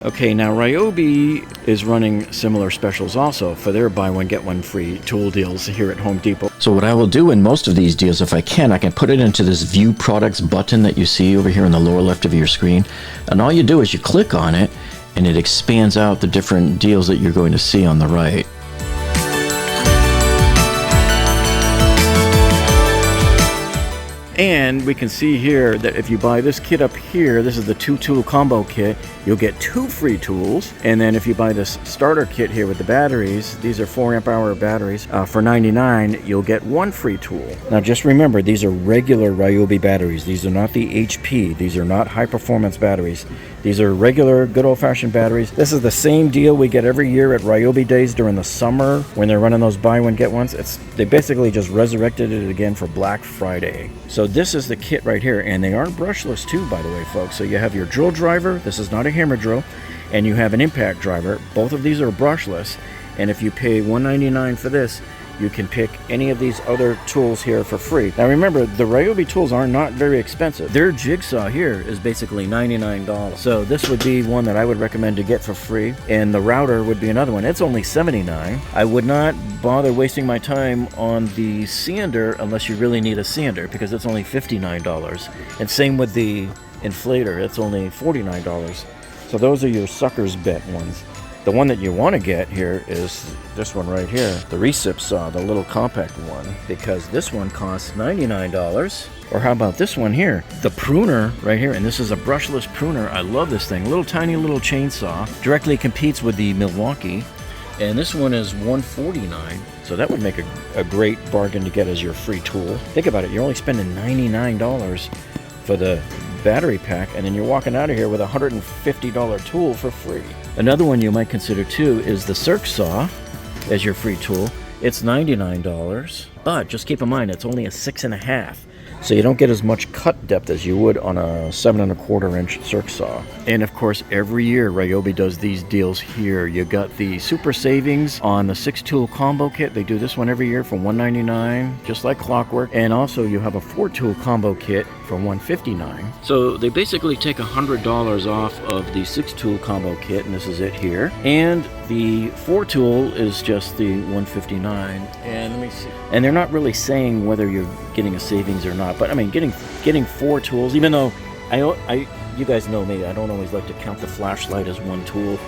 Okay, now Ryobi is running similar specials also for their buy one get one free tool deals here at Home Depot. So what I will do in most of these deals, if I can put it into this View Products button that you see over here in the lower left of your screen. And all you do is you click on it and it expands out the different deals that you're going to see on the right. And we can see here that if you buy this kit up here, this is the 2-tool combo kit, you'll get 2 free tools. And then if you buy this starter kit here with the batteries, these are 4 amp hour batteries, for $99, you'll get 1 free tool. Now just remember, these are regular Ryobi batteries. These are not the HP. These are not high performance batteries. These are regular, good old-fashioned batteries. This is the same deal we get every year at Ryobi Days during the summer when they're running those buy one, get ones. They basically just resurrected it again for Black Friday. So this is the kit right here, and they are brushless too, by the way, folks. So you have your drill driver. This is not a hammer drill. And you have an impact driver. Both of these are brushless. And if you pay $199 for this, you can pick any of these other tools here for free. Now remember, the Ryobi tools are not very expensive. Their jigsaw here is basically $99. So this would be one that I would recommend to get for free. And the router would be another one. It's only $79. I would not bother wasting my time on the sander unless you really need a sander, because it's only $59. And same with the inflator, it's only $49. So those are your suckers bet ones. The one that you want to get here is this one right here, the recip saw, the little compact one, because this one costs $99. Or how about this one here, the pruner right here, and this is a brushless pruner. I love this thing, little tiny little chainsaw, directly competes with the Milwaukee, and this one is $149. So that would make a great bargain to get as your free tool. Think about it, you're only spending $99 for the battery pack, and then you're walking out of here with a $150 tool for free. Another one you might consider too is the circ saw as your free tool. It's $99, but just keep in mind it's only a 6.5, so you don't get as much cut depth as you would on a 7.25 inch circ saw. And of course, every year Ryobi does these deals here. You got the super savings on the 6-tool combo kit. They do this one every year for $199, just like clockwork. And also you have a 4-tool combo kit for $159. So they basically take $100 off of the 6-tool combo kit, and this is it here. And the 4-tool is just the $159. And let me see. And they're not really saying whether you're getting a savings or not. But I mean, getting 4 tools, even though you guys know me, I don't always like to count the flashlight as 1 tool.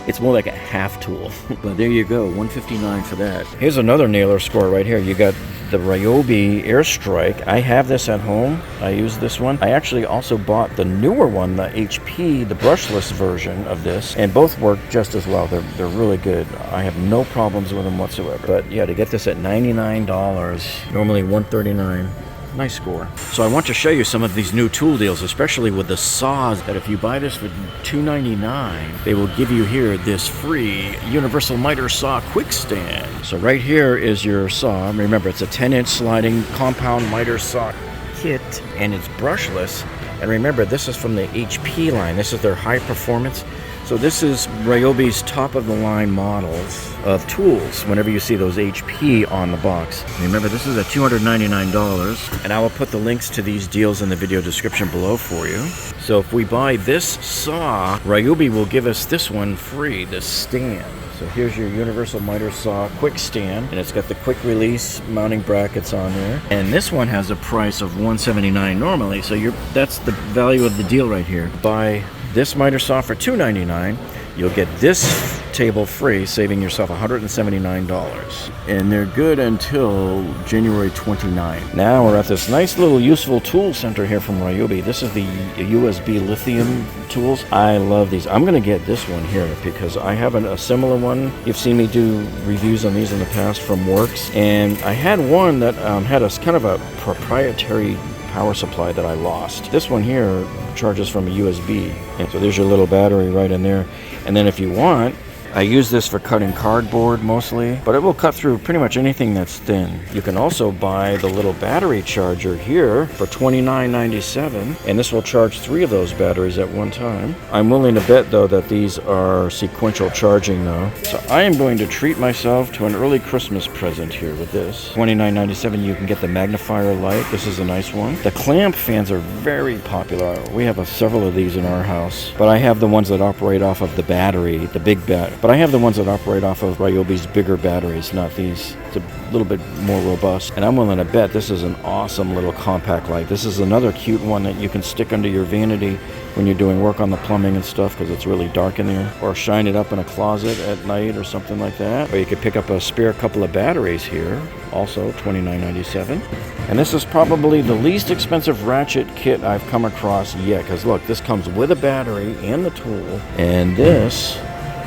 It's more like a half tool. But there you go, $159 for that. Here's another nailer score right here. You got the Ryobi Airstrike. I have this at home. I use this one. I actually also bought the newer one, the HP, the brushless version of this, and both work just as well. They're really good. I have no problems with them whatsoever. But yeah, to get this at $99, normally $139. Nice score. So I want to show you some of these new tool deals, especially with the saws, that if you buy this for $299, they will give you here this free universal miter saw quick stand. So right here is your saw. Remember, it's a 10-inch sliding compound miter saw kit, and it's brushless. And remember, this is from the HP line. This is their high performance. So this is Ryobi's top-of-the-line models of tools whenever you see those HP on the box. Remember, this is at $299, and I will put the links to these deals in the video description below for you. So if we buy this saw, Ryobi will give us this one free, this stand. So here's your universal miter saw quick stand, and it's got the quick release mounting brackets on there. And this one has a price of $179 normally, so that's the value of the deal right here. Buy this miter saw for $299, you'll get this table free, saving yourself $179. And they're good until January 29. Now we're at this nice little useful tool center here from Ryobi. This is the USB lithium tools. I love these. I'm going to get this one here because I have a similar one. You've seen me do reviews on these in the past from Works. And I had one that had a kind of a proprietary power supply that I lost. This one here charges from a USB, and so there's your little battery right in there. And then if you want, I use this for cutting cardboard mostly, but it will cut through pretty much anything that's thin. You can also buy the little battery charger here for $29.97, and this will charge 3 of those batteries at one time. I'm willing to bet though that these are sequential charging though. So I am going to treat myself to an early Christmas present here with this. $29.97, you can get the magnifier light. This is a nice one. The clamp fans are very popular. We have several of these in our house, but I have the ones that operate off of the battery, the big but I have the ones that operate off of Ryobi's bigger batteries, not these. It's a little bit more robust. And I'm willing to bet this is an awesome little compact light. This is another cute one that you can stick under your vanity when you're doing work on the plumbing and stuff because it's really dark in there. Or shine it up in a closet at night or something like that. Or you could pick up a spare couple of batteries here, also $29.97. And this is probably the least expensive ratchet kit I've come across yet because look, this comes with a battery and the tool. And this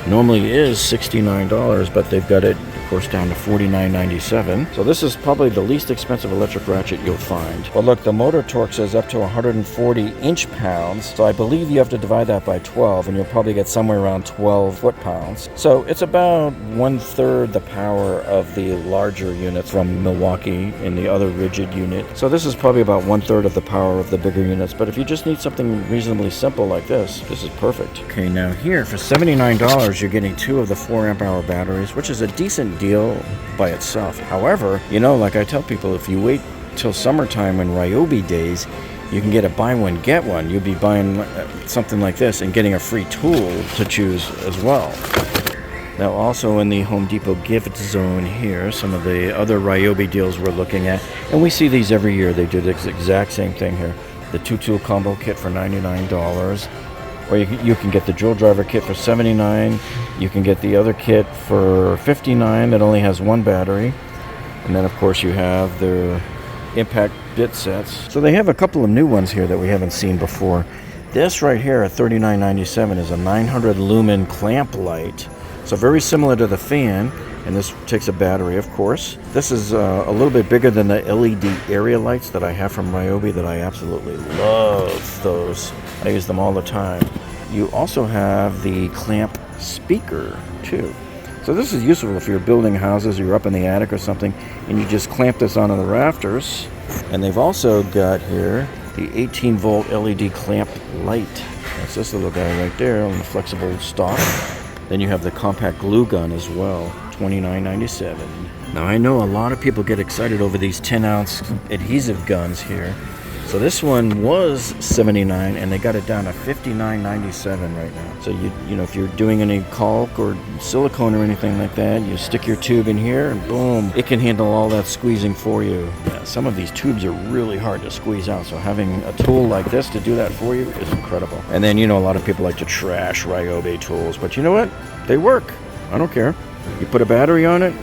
normally is $69, but they've got it, of course, down to $49.97. So this is probably the least expensive electric ratchet you'll find. But look, the motor torque says up to 140 inch-pounds, so I believe you have to divide that by 12, and you'll probably get somewhere around 12 foot-pounds. So it's about 1/3 the power of the larger units from Milwaukee in the other rigid unit. So this is probably about 1/3 of the power of the bigger units, but if you just need something reasonably simple like this is perfect. Okay, now here, for $79, you're getting 2 of the 4 amp hour batteries, which is a decent deal by itself. However, you know, like I tell people, if you wait till summertime in Ryobi days, you can get a buy one, get one. You'll be buying something like this and getting a free tool to choose as well. Now also in the Home Depot gift zone here, some of the other Ryobi deals we're looking at, and we see these every year. They do the exact same thing here. The 2-tool combo kit for $99. Or you can get the drill driver kit for $79. You can get the other kit for $59 that only has 1 battery. And then of course you have their impact bit sets. So they have a couple of new ones here that we haven't seen before. This right here at $39.97 is a 900 lumen clamp light. So very similar to the fan, and this takes a battery, of course. This is a little bit bigger than the LED area lights that I have from Ryobi that I absolutely love those. I use them all the time. You also have the clamp speaker too. So this is useful if you're building houses, you're up in the attic or something, and you just clamp this onto the rafters. And they've also got here the 18 volt LED clamp light. That's this little guy right there on the flexible stalk. Then you have the compact glue gun as well, $29.97. Now I know a lot of people get excited over these 10-ounce adhesive guns here. So this one was $79 and they got it down to $59.97 right now. So you know, if you're doing any caulk or silicone or anything like that, you stick your tube in here and boom, it can handle all that squeezing for you. Yeah, some of these tubes are really hard to squeeze out, so having a tool like this to do that for you is incredible. And then, you know, a lot of people like to trash Ryobi tools, but you know what? They work. I don't care. You put a battery on it,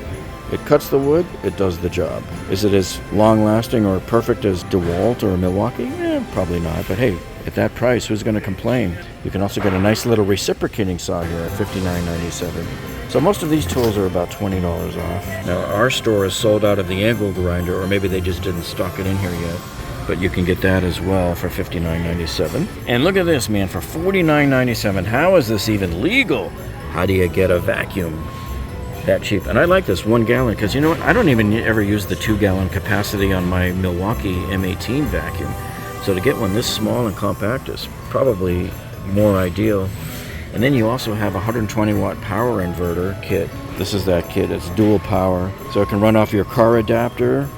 it cuts the wood, it does the job. Is it as long-lasting or perfect as DeWalt or Milwaukee? Probably not, but hey, at that price, who's going to complain? You can also get a nice little reciprocating saw here at $59.97. So most of these tools are about $20 off. Now, our store is sold out of the angle grinder, or maybe they just didn't stock it in here yet. But you can get that as well for $59.97. And look at this, man, for $49.97. How is this even legal? How do you get a vacuum that cheap? And I like this 1 gallon because, you know what, I don't even ever use the 2-gallon capacity on my Milwaukee M18 vacuum. So to get one this small and compact is probably more ideal. And then you also have a 120 watt power inverter kit. This is that kit. It's dual power, so it can run off your car adapter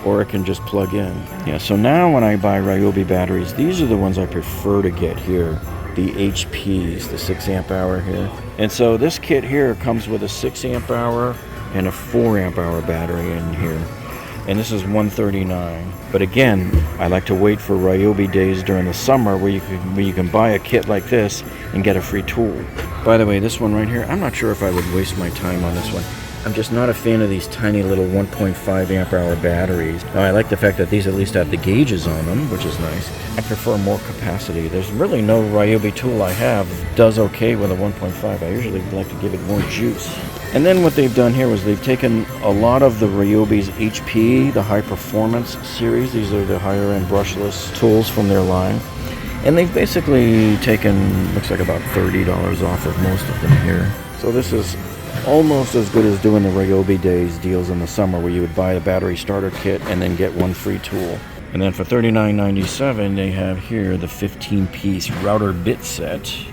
or it can just plug in. Yeah, so now when I buy Ryobi batteries, these are the ones I prefer to get here. The HPs, the 6 amp hour here. And so this kit here comes with a 6 amp hour and a 4 amp hour battery in here. And this is $139. But again, I like to wait for Ryobi days during the summer where you can buy a kit like this and get a free tool. By the way, this one right here, I'm not sure if I would waste my time on this one. I'm just not a fan of these tiny little 1.5 amp hour batteries. Now, I like the fact that these at least have the gauges on them, which is nice. I prefer more capacity. There's really no Ryobi tool I have does okay with a 1.5. I usually like to give it more juice. And then what they've done here was they've taken a lot of the Ryobi's HP, the high performance series. These are the higher end brushless tools from their line. And they've basically taken, looks like about $30 off of most of them here. So this is almost as good as doing the Ryobi Days deals in the summer where you would buy a battery starter kit and then get one free tool. And then for $39.97 they have here the 15-piece router bit set.